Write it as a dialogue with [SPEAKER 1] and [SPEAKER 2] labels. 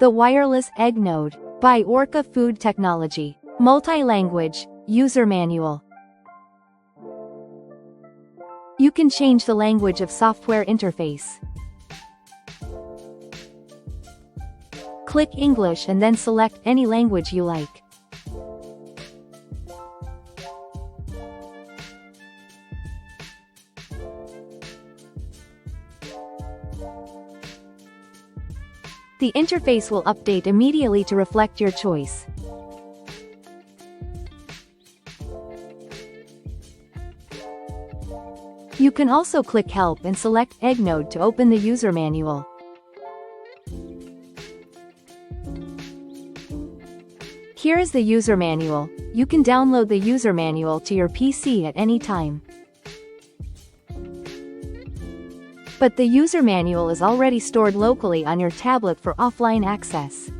[SPEAKER 1] The Wireless Egg Node, by ORKA Food Technology. Multi-language, user manual. You can change the language of software interface. Click English and then select any language you like. The interface will update immediately to reflect your choice. You can also click Help and select Egg Node to open the user manual. Here is the user manual. You can download the user manual to your PC at any time. But the user manual is already stored locally on your tablet for offline access.